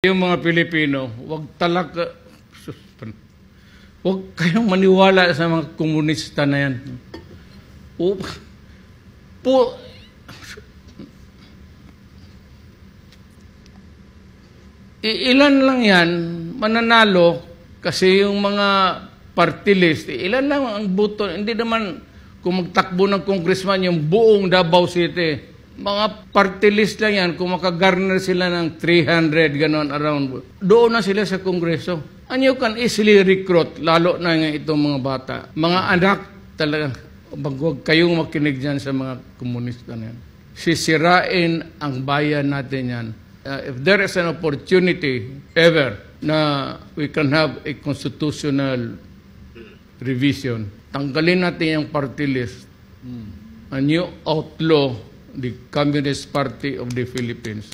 Yung mga Pilipino, huwag kayong maniwala sa mga komunista na yan. Ilan lang yan, mananalo, kasi yung mga party list, ilan lang ang boto. Hindi naman, kung magtakbo ng congressman, yung buong Davao City, mga party list lang yan, kung makagarner sila ng 300, gano'n around, doon na sila sa kongreso. And you can easily recruit, lalo na nga itong mga bata. Mga anak, talaga, huwag kayong makinig dyan sa mga komunista na yan. Sisirain ang bayan natin yan. If there is an opportunity ever na we can have a constitutional revision, tanggalin natin yung party list. A new outlaw the Communist Party of the Philippines.